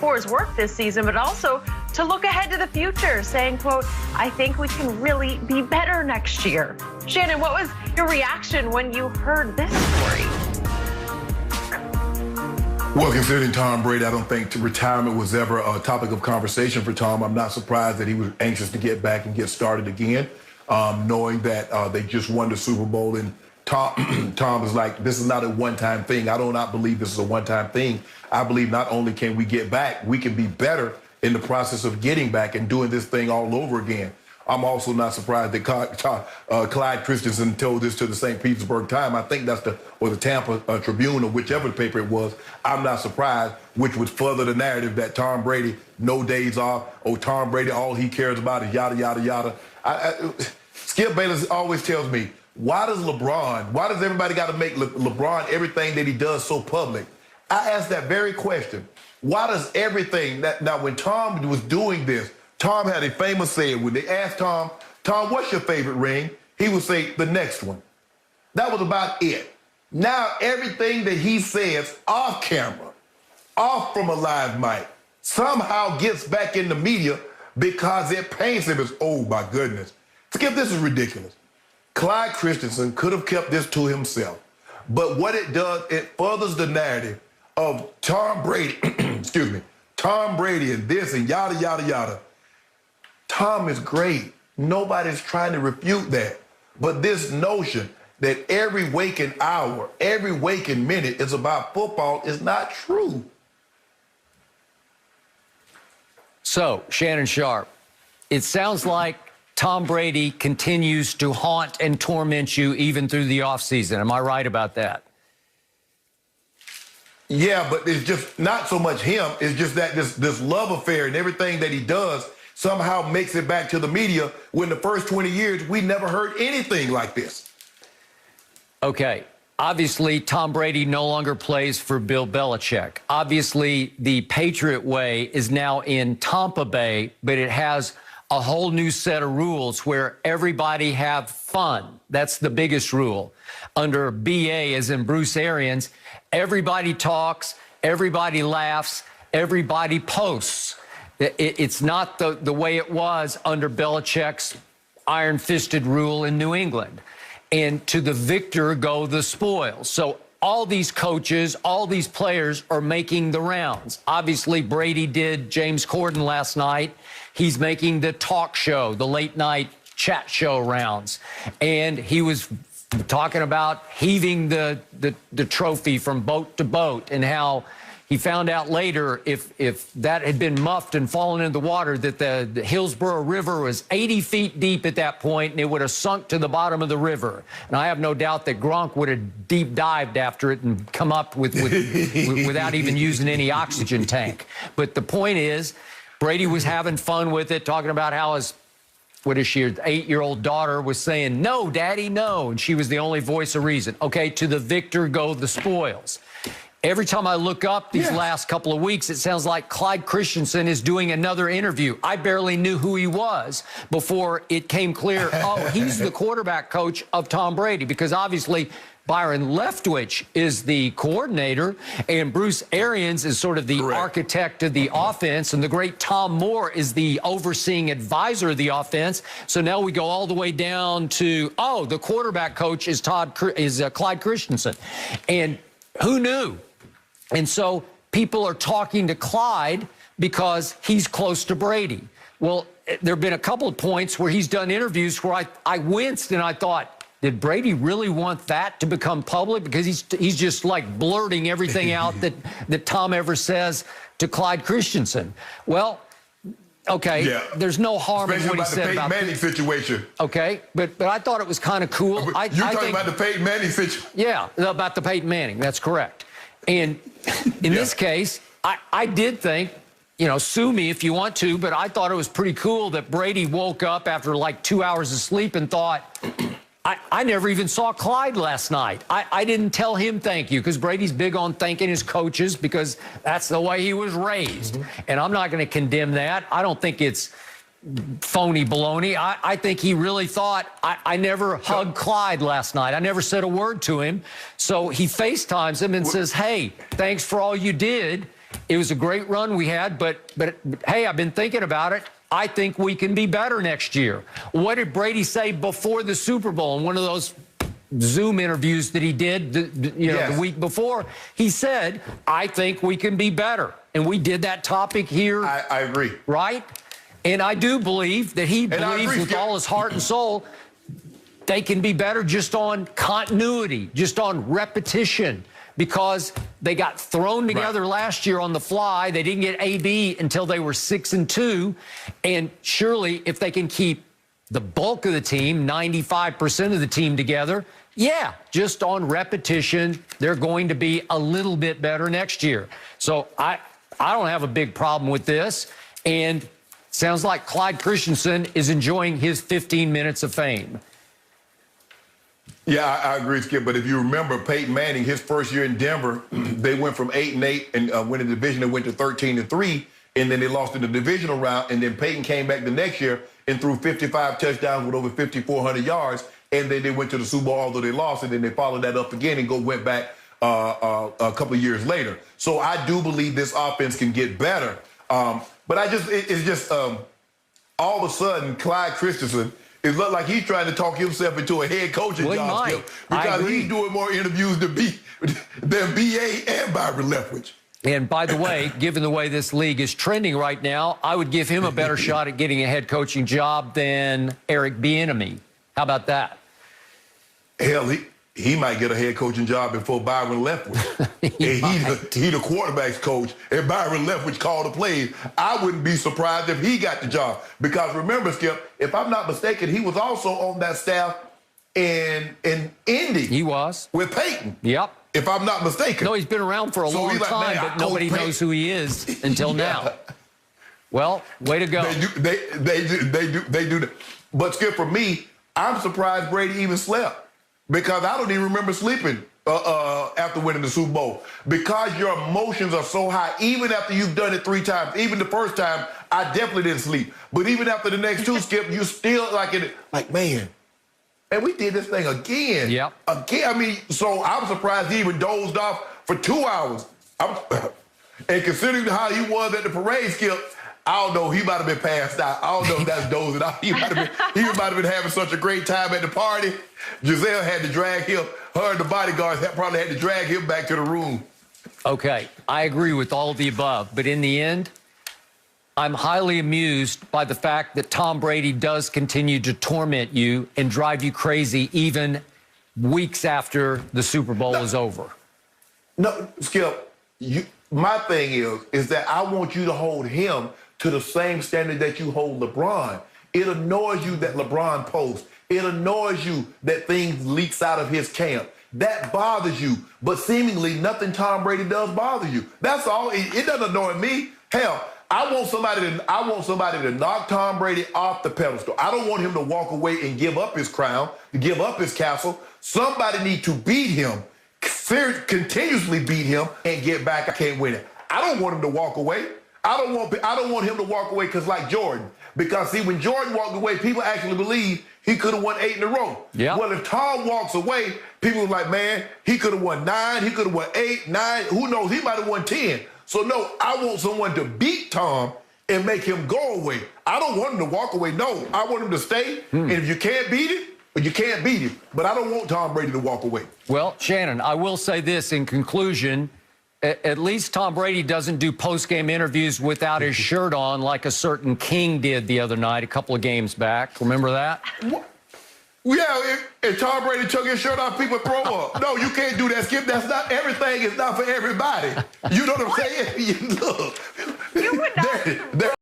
for his work this season, but also to look ahead to the future, saying, quote, "I think we can really be better next year." Shannon, what was your reaction when you heard this story? Well, considering Tom Brady, I don't think retirement was ever a topic of conversation for Tom. I'm not surprised that he was anxious to get back and get started again, knowing that they just won the Super Bowl. And Tom is like, this is not a one-time thing. I do not believe this is a one-time thing. I believe not only can we get back, we can be better in the process of getting back and doing this thing all over again. I'm also not surprised that Clyde Christensen told this to the St. Petersburg Times. I think that's or the Tampa Tribune or whichever paper it was. I'm not surprised, which would further the narrative that Tom Brady, no days off. Oh, Tom Brady, all he cares about is yada, yada, yada. Skip Bayless always tells me, why does everybody got to make LeBron everything that he does so public? I asked that very question. Why does everything now when Tom was doing this, Tom had a famous saying. When they asked Tom, what's your favorite ring? He would say, the next one. That was about it. Now, everything that he says off camera, off from a live mic, somehow gets back in the media because it paints him as, oh, my goodness. Skip, this is ridiculous. Clyde Christensen could have kept this to himself. But what it does, it furthers the narrative of Tom Brady, excuse me, Tom Brady and this and yada, yada, yada. Tom is great. Nobody's trying to refute that. But this notion that every waking hour, every waking minute is about football is not true. So, Shannon Sharp, it sounds like Tom Brady continues to haunt and torment you even through the offseason. Am I right about that? Yeah, but it's just not so much him. It's just that this love affair and everything that he does somehow makes it back to the media when the first 20 years we never heard anything like this. Okay. Obviously, Tom Brady no longer plays for Bill Belichick. Obviously, the Patriot way is now in Tampa Bay, but it has a whole new set of rules where everybody have fun. That's the biggest rule. Under BA, as in Bruce Arians, everybody talks, everybody laughs, everybody posts. It's not the way it was under Belichick's iron-fisted rule in New England. And to the victor go the spoils. So all these coaches, all these players are making the rounds. Obviously, Brady did James Corden last night. He's making the talk show, the late-night chat show rounds. And he was talking about heaving the trophy from boat to boat and how he found out later if that had been muffed and fallen into the water, that the Hillsborough River was 80 feet deep at that point, and it would have sunk to the bottom of the river. And I have no doubt that Gronk would have deep dived after it and come up without even using any oxygen tank. But the point is, Brady was having fun with it, talking about how his, what is she, 8-year-old daughter was saying, "No, Daddy, no." And she was the only voice of reason. Okay, to the victor go the spoils. Every time I look up these last couple of weeks, it sounds like Clyde Christensen is doing another interview. I barely knew who he was before it came clear, oh, he's the quarterback coach of Tom Brady, because obviously Byron Leftwich is the coordinator, and Bruce Arians is sort of the architect of the offense, and the great Tom Moore is the overseeing advisor of the offense. So now we go all the way down to, oh, the quarterback coach is Clyde Christensen. And who knew? And so people are talking to Clyde because he's close to Brady. Well, there have been a couple of points where he's done interviews where I winced and I thought, did Brady really want that to become public? Because he's just like blurting everything out that Tom ever says to Clyde Christensen. Well, okay, there's no harm in what he said about the Peyton Manning situation. Okay, but I thought it was kind of cool. You're talking about the Peyton Manning situation? Yeah, about the Peyton Manning. That's correct. And in this case, I did think, you know, sue me if you want to, but I thought it was pretty cool that Brady woke up after like 2 hours of sleep and thought, I never even saw Clyde last night. I didn't tell him thank you, because Brady's big on thanking his coaches because that's the way he was raised. And I'm not going to condemn that. I don't think it's phony baloney. I think he really thought, I never hugged Clyde last night. I never said a word to him. So he FaceTimes him and says, hey, thanks for all you did. it was a great run we had, but hey, I've been thinking about it. I think we can be better next year. What did Brady say before the Super Bowl in one of those Zoom interviews that he did the week before? He said, I think we can be better. And we did that topic here. I agree. Right? And I do believe that he believes with all his heart and soul they can be better just on continuity, just on repetition, because they got thrown together last year on the fly. They didn't get AB until they were 6-2. And surely if they can keep the bulk of the team, 95% of the team together, yeah, just on repetition, they're going to be a little bit better next year. So I don't have a big problem with this. And sounds like Clyde Christensen is enjoying his 15 minutes of fame. Yeah, I agree, Skip. But if you remember Peyton Manning, his first year in Denver, they went from 8-8 and win the division and went to 13-3, and then they lost in the divisional round. And then Peyton came back the next year and threw 55 touchdowns with over 5,400 yards. And then they went to the Super Bowl, although they lost, and then they followed that up again and went back a couple of years later. So I do believe this offense can get better. But it's just all of a sudden Clyde Christensen. It looked like he's trying to talk himself into a head coaching job, Skip, because he's doing more interviews than BA and Byron Leftwich. And by the way, given the way this league is trending right now, I would give him a better shot at getting a head coaching job than Eric Bieniemy. How about that? Hell, he might get a head coaching job before Byron Leftwich. He the quarterback's coach, and Byron Leftwich called the plays. I wouldn't be surprised if he got the job. Because remember, Skip, if I'm not mistaken, he was also on that staff in Indy. He was. With Peyton. Yep. If I'm not mistaken. No, he's been around for a long time, but nobody knows who he is until now. Well, way to go. They do that. But, Skip, for me, I'm surprised Brady even slept. Because I don't even remember sleeping after winning the Super Bowl. Because your emotions are so high, even after you've done it 3 times. Even the first time, I definitely didn't sleep. But even after the next 2, Skip, you still man, we did this thing again. Yep. Again. I mean, so I'm surprised he even dozed off for 2 hours. And considering how he was at the parade, Skip, I don't know. He might have been passed out. I don't know if that's dozing out. He might have been having such a great time at the party. Giselle had to drag him. Her and the bodyguards probably had to drag him back to the room. Okay, I agree with all of the above. But in the end, I'm highly amused by the fact that Tom Brady does continue to torment you and drive you crazy even weeks after the Super Bowl is over. No, Skip, my thing is that I want you to hold him to the same standard that you hold LeBron. It annoys you that LeBron posts. It annoys you that things leaks out of his camp. That bothers you. But seemingly nothing Tom Brady does bother you. That's all. It doesn't annoy me. Hell, I want somebody to knock Tom Brady off the pedestal. I don't want him to walk away and give up his crown, to give up his castle. Somebody needs to beat him, continuously beat him, and get back. I can't win it. I don't want him to walk away. I don't want him to walk away like Jordan. Because, see, when Jordan walked away, people actually believe he could have won 8 in a row. Yeah. Well, if Tom walks away, people are like, man, he could have won 9, he could have won 8, 9, who knows, he might have won 10. So, no, I want someone to beat Tom and make him go away. I don't want him to walk away. No, I want him to stay. And if you can't beat him, you can't beat him. But I don't want Tom Brady to walk away. Well, Shannon, I will say this in conclusion. At least Tom Brady doesn't do post-game interviews without his shirt on like a certain king did the other night, a couple of games back. Remember that? Yeah, if Tom Brady took his shirt off, people throw up. No, you can't do that, Skip. That's not, everything is not for everybody. You know what I'm saying? Look. You would not.